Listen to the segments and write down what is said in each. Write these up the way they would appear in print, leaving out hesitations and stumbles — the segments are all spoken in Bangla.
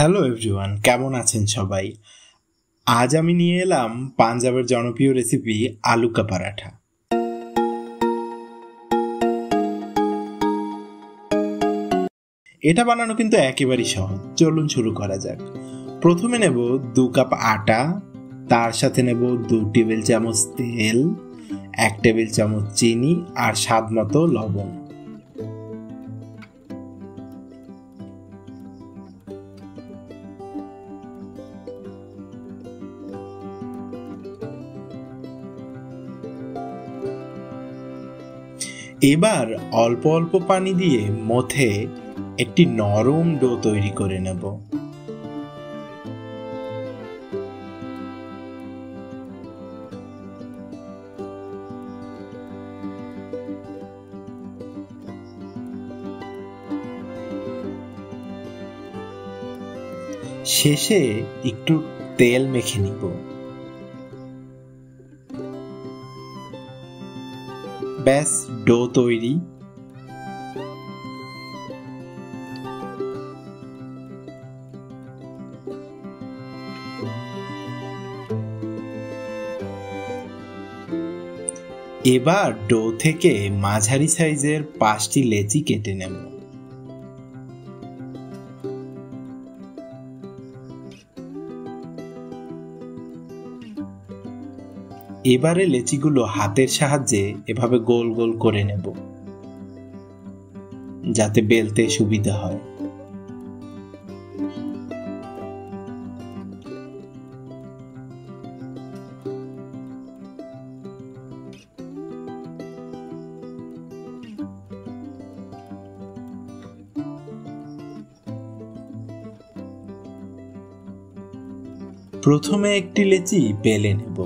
হ্যালো এভরিওয়ান, কেমন আছেন সবাই? আজ আমি নিয়ে এলাম পাঞ্জাবের জনপ্রিয় রেসিপি আলু কা পরাঠা। এটা বানানো কিন্তু একেবারেই সহজ। চলুন শুরু করা যাক। প্রথমে নেব 2 কাপ আটা, তার সাথে নেব 2 টেবিল চামচ তেল, 1 টেবিল চামচ চিনি আর স্বাদ মতো লবণ। এবার অল্প অল্প পানি দিয়ে মথে একটি নরম ডো তৈরি করে নেব। শেষে একটু তেল মেখে নিব। ব্যাস, ডো তৈরি। এবার ডো থেকে মাঝারি সাইজের 5টি লেচি কেটে নেব। এবারে লেচিগুলো হাতের সাহায্যে এভাবে গোল গোল করে নেব, যাতে বেলতে সুবিধা হয়। প্রথমে একটি লেচি বেলে নেব।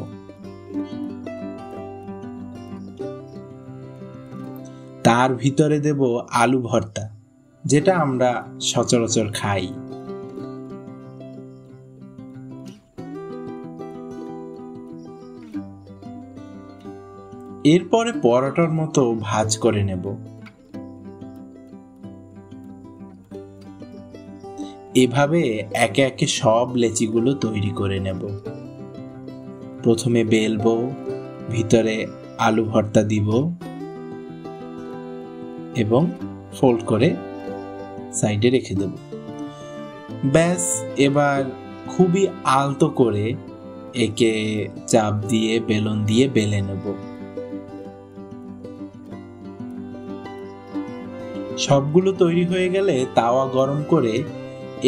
তার ভিতরে দেব আলু ভর্তা, যেটা আমরা সচরাচর খাই। এরপরে পরোটার মতো ভাজ করে নেব। এভাবে একে একে সব লেচিগুলো তৈরি করে নেব। প্রথমে বেলবো, ভিতরে আলু ভর্তা দিব এবং ফোল্ড করে সাইডে রেখে দেব। ব্যাস, এবার খুবই আলতো করে একে চাপ দিয়ে বেলন দিয়ে বেলে নেব। সবগুলো তৈরি হয়ে গেলে তাওয়া গরম করে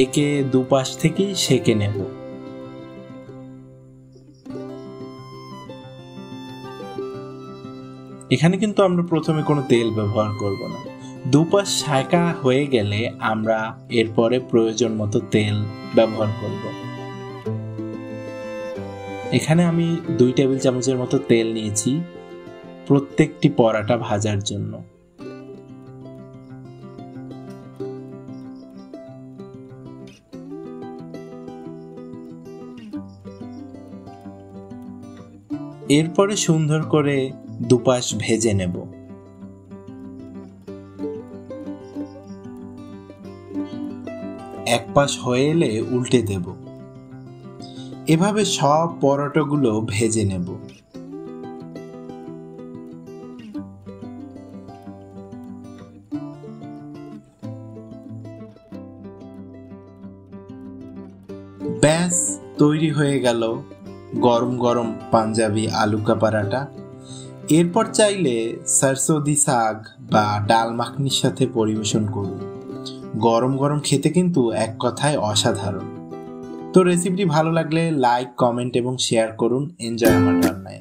একে দুপাশ থেকেই সেঁকে নেব। এখানে কিন্তু আমরা প্রথমে কোনো তেল ব্যবহার করব না। দুপাশ সেঁকা হয়ে গেলে আমরা এরপরে প্রয়োজন মতো তেল ব্যবহার করব। এখানে আমি 2 টেবিল চামচের মতো তেল নিয়েছি প্রত্যেকটি পরোটা ভাজার জন্য। এরপরে সুন্দর করে দুপাশ ভেজে নেব। এক পাশ হয়ে এলে উল্টে দেব। এভাবে সব পরোটাগুলো ভেজে নেব। ব্যাস, তৈরি হয়ে গেল গরম গরম পাঞ্জাবি আলু কা পরাঠা। এরপর চাইলে সরসোঁ দি শাক বা ডাল মাখনির সাথে পরিবেশন করুন। গরম গরম খেতে কিন্তু এক কথায় অসাধারণ। তো রেসিপিটি ভালো লাগলে লাইক, কমেন্ট এবং শেয়ার করুন। এনজয় আমার রান্নায়।